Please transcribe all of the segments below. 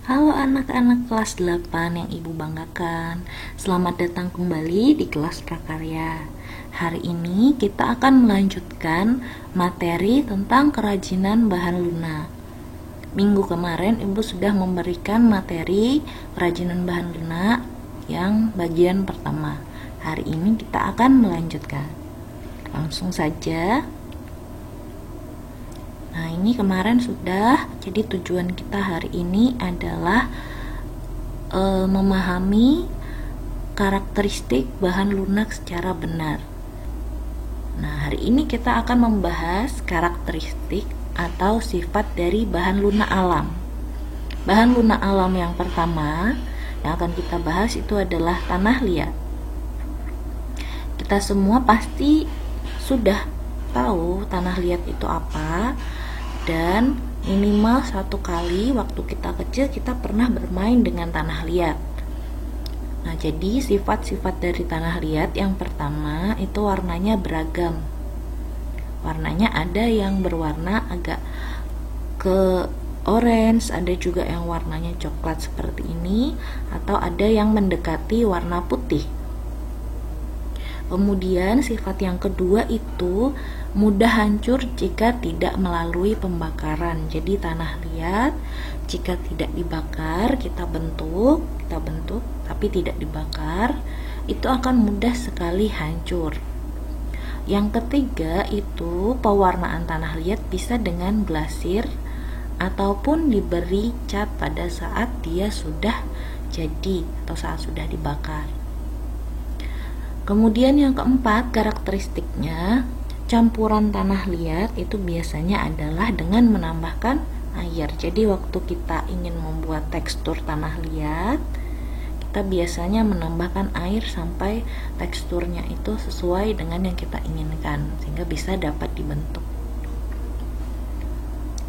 Halo anak-anak kelas 8 yang ibu banggakan. Selamat datang kembali di kelas prakarya. Hari ini kita akan melanjutkan materi tentang kerajinan bahan lunak. Minggu kemarin ibu sudah memberikan materi kerajinan bahan lunak yang bagian pertama. Hari ini kita akan melanjutkan. Langsung saja. Nah, ini kemarin sudah. Jadi tujuan kita hari ini adalah memahami karakteristik bahan lunak secara benar. Nah, hari ini kita akan membahas karakteristik atau sifat dari bahan lunak alam. Bahan lunak alam yang pertama yang akan kita bahas itu adalah tanah liat. Kita semua pasti sudah tahu tanah liat itu apa, dan minimal satu kali waktu kita kecil kita pernah bermain dengan tanah liat. Nah, jadi sifat-sifat dari tanah liat yang pertama itu warnanya beragam. Warnanya ada yang berwarna agak ke orange, ada juga yang warnanya coklat seperti ini, atau ada yang mendekati warna putih. Kemudian sifat yang kedua itu mudah hancur jika tidak melalui pembakaran. Jadi tanah liat jika tidak dibakar, kita bentuk tapi tidak dibakar, itu akan mudah sekali hancur. Yang ketiga itu pewarnaan tanah liat bisa dengan glasir ataupun diberi cat pada saat dia sudah jadi atau saat sudah dibakar. Kemudian yang keempat, karakteristiknya campuran tanah liat itu biasanya adalah dengan menambahkan air. Jadi waktu kita ingin membuat tekstur tanah liat, kita biasanya menambahkan air sampai teksturnya itu sesuai dengan yang kita inginkan sehingga bisa dapat dibentuk.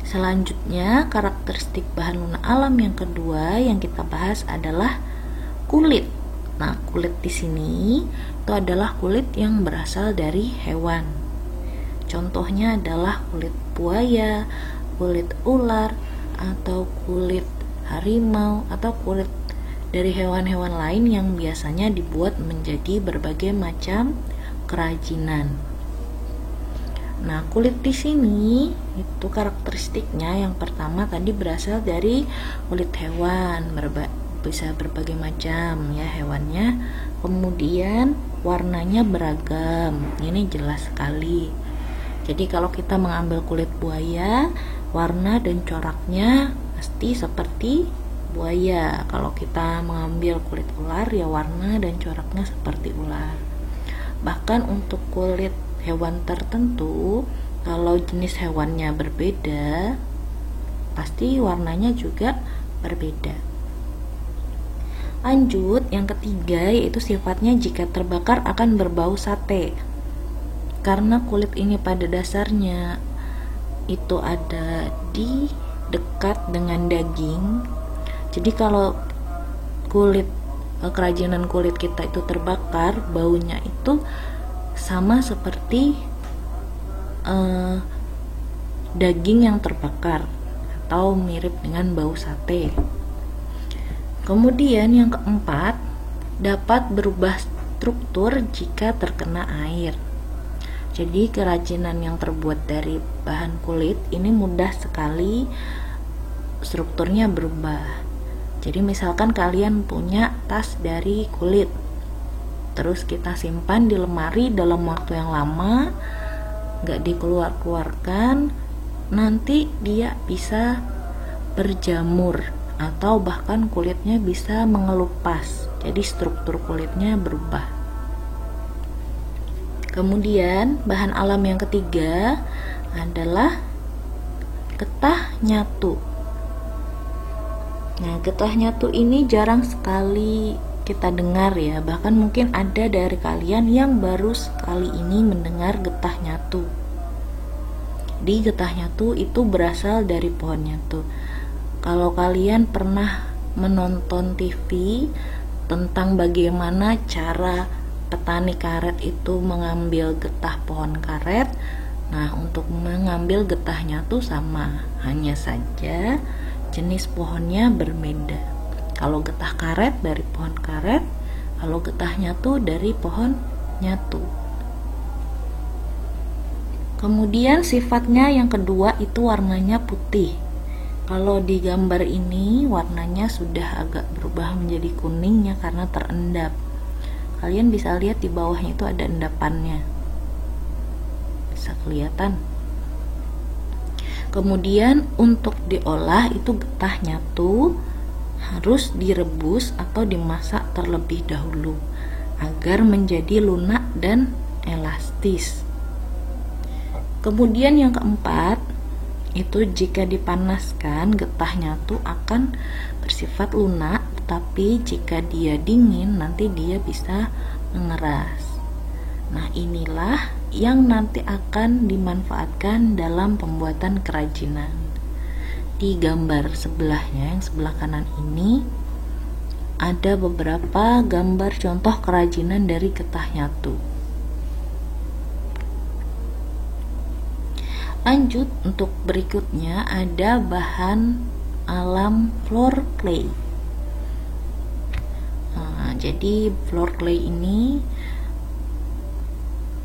Selanjutnya, karakteristik bahan lunak alam yang kedua yang kita bahas adalah kulit. Nah, kulit di sini itu adalah kulit yang berasal dari hewan. Contohnya adalah kulit buaya, kulit ular, atau kulit harimau, atau kulit dari hewan-hewan lain yang biasanya dibuat menjadi berbagai macam kerajinan. Nah, kulit di sini itu karakteristiknya yang pertama tadi berasal dari kulit hewan, bisa berbagai macam ya hewannya. Kemudian warnanya beragam, ini jelas sekali. Jadi kalau kita mengambil kulit buaya, warna dan coraknya pasti seperti buaya. Kalau kita mengambil kulit ular, ya warna dan coraknya seperti ular. Bahkan untuk kulit hewan tertentu, kalau jenis hewannya berbeda, pasti warnanya juga berbeda. Lanjut, yang ketiga yaitu sifatnya jika terbakar akan berbau sate. Karena kulit ini pada dasarnya itu ada di dekat dengan daging. Jadi kalau kerajinan kulit kita itu terbakar, baunya itu sama seperti daging yang terbakar atau mirip dengan bau sate. Kemudian yang keempat, dapat berubah struktur jika terkena air. Jadi kerajinan yang terbuat dari bahan kulit ini mudah sekali strukturnya berubah. Jadi misalkan kalian punya tas dari kulit, terus kita simpan di lemari dalam waktu yang lama, gak dikeluarkan, nanti dia bisa berjamur atau bahkan kulitnya bisa mengelupas. Jadi struktur kulitnya berubah. Kemudian bahan alam yang ketiga adalah getah nyatu. Nah, getah nyatu ini jarang sekali kita dengar ya. Bahkan mungkin ada dari kalian yang baru sekali ini mendengar getah nyatu. Di getah nyatu itu berasal dari pohon nyatu. Kalau kalian pernah menonton TV tentang bagaimana cara petani karet itu mengambil getah pohon karet, nah untuk mengambil getah nyatu sama, hanya saja jenis pohonnya berbeda. Kalau getah karet dari pohon karet, kalau getah nyatu dari pohon nyatu. Kemudian sifatnya yang kedua itu warnanya putih. Kalau di gambar ini warnanya sudah agak berubah menjadi kuningnya karena terendap. Kalian bisa lihat di bawahnya itu ada endapannya. Bisa kelihatan. Kemudian untuk diolah itu getah nyatu harus direbus atau dimasak terlebih dahulu agar menjadi lunak dan elastis. Kemudian yang keempat, itu jika dipanaskan getah nyatu akan bersifat lunak, tapi jika dia dingin nanti dia bisa mengeras. Nah, inilah yang nanti akan dimanfaatkan dalam pembuatan kerajinan. Di gambar sebelahnya, yang sebelah kanan ini, ada beberapa gambar contoh kerajinan dari getah nyatu. Lanjut, untuk berikutnya ada bahan alam floor clay. Nah, jadi floor clay ini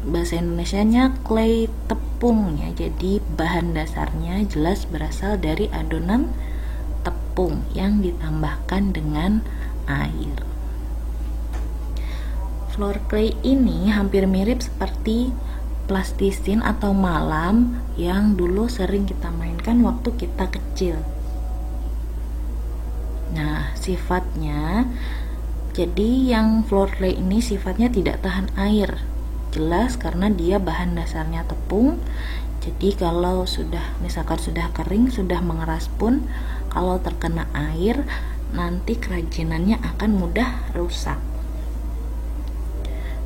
bahasa Indonesianya clay tepung ya. Jadi bahan dasarnya jelas berasal dari adonan tepung yang ditambahkan dengan air. Floor clay ini hampir mirip seperti plastisin atau malam yang dulu sering kita mainkan waktu kita kecil. Nah, sifatnya, jadi yang floor clay ini sifatnya tidak tahan air. Jelas karena dia bahan dasarnya tepung. Jadi kalau misalkan sudah kering, sudah mengeras pun, kalau terkena air nanti kerajinannya akan mudah rusak.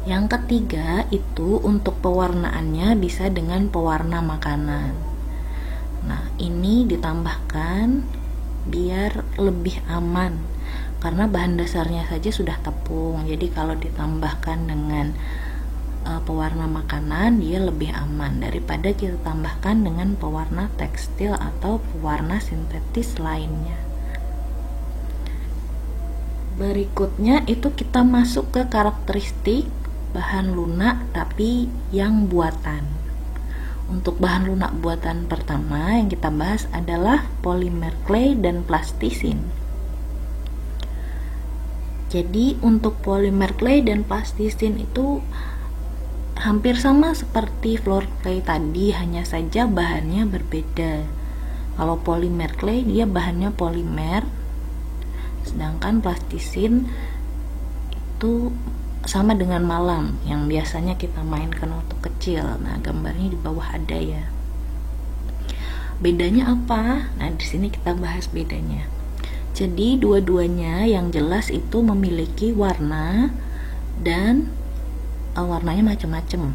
Yang ketiga itu untuk pewarnaannya bisa dengan pewarna makanan. Nah, ini ditambahkan biar lebih aman karena bahan dasarnya saja sudah tepung. Jadi kalau ditambahkan dengan pewarna makanan dia lebih aman daripada kita tambahkan dengan pewarna tekstil atau pewarna sintetis lainnya. Berikutnya itu kita masuk ke karakteristik bahan lunak tapi yang buatan. Untuk bahan lunak buatan pertama yang kita bahas adalah polimer clay dan plastisin. Jadi untuk polimer clay dan plastisin itu hampir sama seperti floor clay tadi, hanya saja bahannya berbeda. Kalau polimer clay dia bahannya polimer, sedangkan plastisin itu sama dengan malam yang biasanya kita mainkan waktu kecil. Nah, gambarnya di bawah ada ya. Bedanya apa? Nah, di sini kita bahas bedanya. Jadi dua-duanya yang jelas itu memiliki warna dan warnanya macam-macam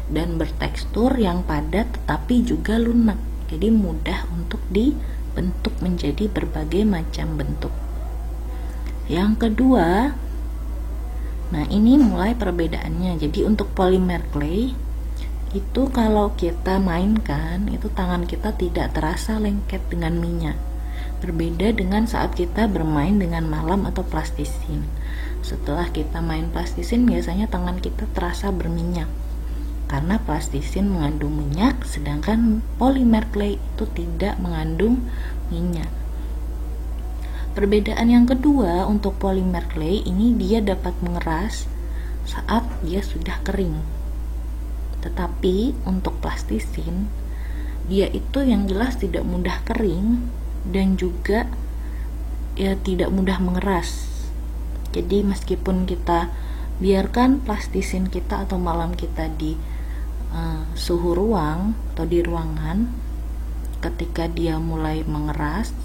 dan bertekstur yang padat tetapi juga lunak. Jadi mudah untuk dibentuk menjadi berbagai macam bentuk. Yang kedua, nah ini mulai perbedaannya. Jadi untuk polimer clay itu kalau kita mainkan itu tangan kita tidak terasa lengket dengan minyak. Berbeda dengan saat kita bermain dengan malam atau plastisin. Setelah kita main plastisin biasanya tangan kita terasa berminyak karena plastisin mengandung minyak, sedangkan polimer clay itu tidak mengandung minyak. Perbedaan yang kedua, untuk polimer clay ini dia dapat mengeras saat dia sudah kering. Tetapi untuk plastisin dia itu yang jelas tidak mudah kering dan juga ya tidak mudah mengeras. Jadi meskipun kita biarkan plastisin kita atau malam kita di suhu ruang atau di ruangan, ketika dia mulai mengeras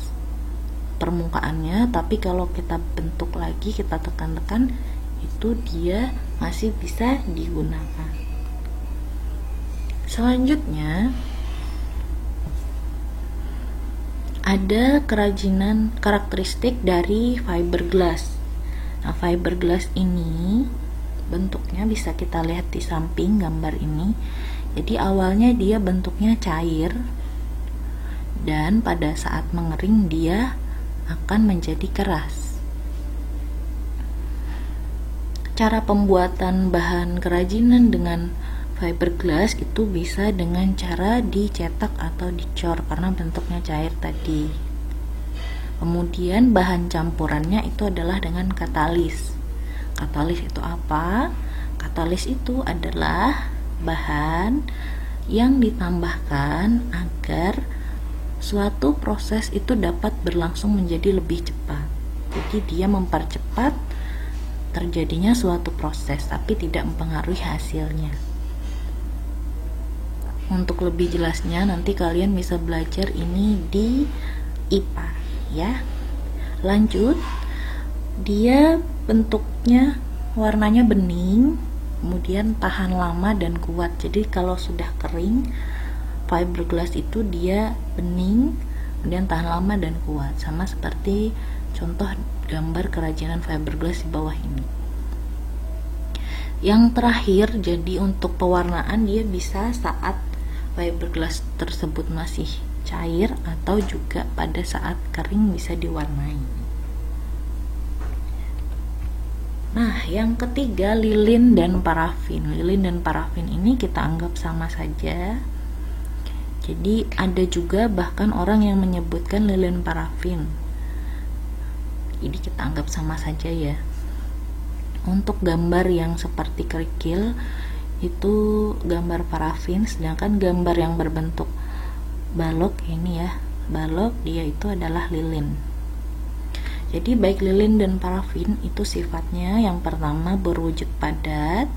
permukaannya, tapi kalau kita bentuk lagi, kita tekan-tekan, itu dia masih bisa digunakan. Selanjutnya ada kerajinan karakteristik dari fiberglass. Nah, fiberglass ini bentuknya bisa kita lihat di samping gambar ini. Jadi awalnya dia bentuknya cair dan pada saat mengering dia akan menjadi keras. Cara pembuatan bahan kerajinan dengan fiberglass itu bisa dengan cara dicetak atau dicor karena bentuknya cair tadi. Kemudian bahan campurannya itu adalah dengan katalis. Katalis itu apa? Katalis itu adalah bahan yang ditambahkan agar suatu proses itu dapat berlangsung menjadi lebih cepat. Jadi dia mempercepat terjadinya suatu proses tapi tidak mempengaruhi hasilnya. Untuk lebih jelasnya nanti kalian bisa belajar ini di IPA ya. Lanjut, dia bentuknya warnanya bening, kemudian tahan lama dan kuat. Jadi kalau sudah kering, fiberglass itu dia bening, kemudian tahan lama dan kuat, sama seperti contoh gambar kerajinan fiberglass di bawah ini. Yang terakhir, jadi untuk pewarnaan dia bisa saat fiberglass tersebut masih cair atau juga pada saat kering bisa diwarnai. Nah, yang ketiga lilin dan parafin. Lilin dan parafin ini kita anggap sama saja. Jadi ada juga bahkan orang yang menyebutkan lilin parafin. Jadi kita anggap sama saja ya. Untuk gambar yang seperti kerikil itu gambar parafin, sedangkan gambar yang berbentuk balok ini ya, balok dia itu adalah lilin. Jadi baik lilin dan parafin itu sifatnya yang pertama berwujud padat,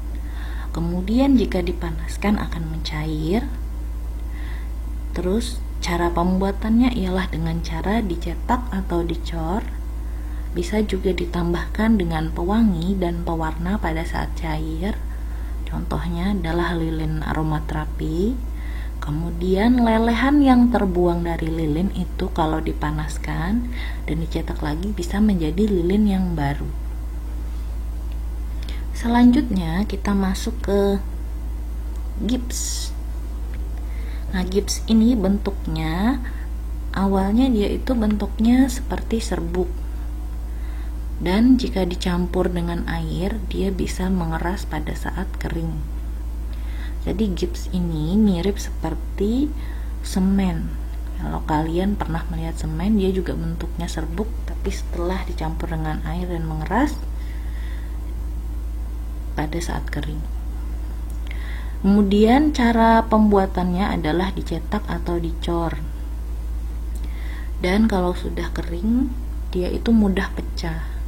kemudian jika dipanaskan akan mencair. Terus cara pembuatannya ialah dengan cara dicetak atau dicor. Bisa juga ditambahkan dengan pewangi dan pewarna pada saat cair. Contohnya adalah lilin aromaterapi. Kemudian lelehan yang terbuang dari lilin itu kalau dipanaskan dan dicetak lagi bisa menjadi lilin yang baru. Selanjutnya kita masuk ke gips. Nah, gips ini bentuknya awalnya dia itu bentuknya seperti serbuk. Dan jika dicampur dengan air, dia bisa mengeras pada saat kering. Jadi gips ini mirip seperti semen. Kalau kalian pernah melihat semen, dia juga bentuknya serbuk, tapi setelah dicampur dengan air dan mengeras pada saat kering. Kemudian cara pembuatannya adalah dicetak atau dicor. Dan kalau sudah kering, dia itu mudah pecah.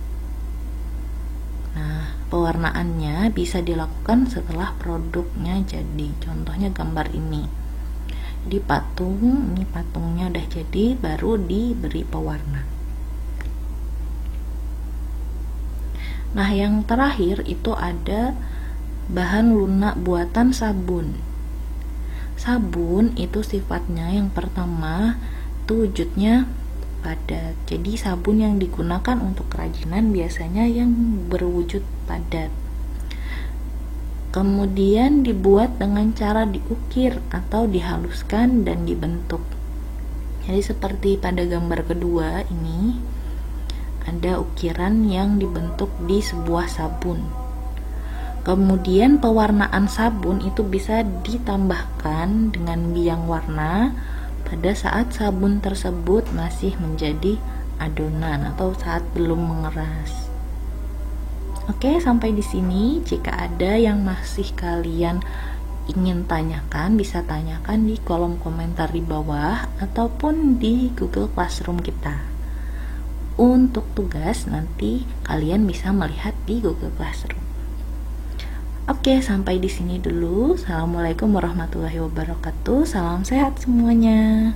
Nah, pewarnaannya bisa dilakukan setelah produknya jadi. Contohnya gambar ini. Di patung, ini patungnya udah jadi, baru diberi pewarna. Nah, yang terakhir itu ada bahan lunak buatan sabun. Sabun itu sifatnya yang pertama itu wujudnya padat. Jadi sabun yang digunakan untuk kerajinan biasanya yang berwujud padat. Kemudian dibuat dengan cara diukir atau dihaluskan dan dibentuk. Jadi seperti pada gambar kedua ini ada ukiran yang dibentuk di sebuah sabun. Kemudian pewarnaan sabun itu bisa ditambahkan dengan biang warna pada saat sabun tersebut masih menjadi adonan atau saat belum mengeras. Oke, sampai di sini. Jika ada yang masih kalian ingin tanyakan, bisa tanyakan di kolom komentar di bawah ataupun di Google Classroom kita. Untuk tugas nanti kalian bisa melihat di Google Classroom. Oke, sampai di sini dulu. Assalamualaikum warahmatullahi wabarakatuh. Salam sehat semuanya.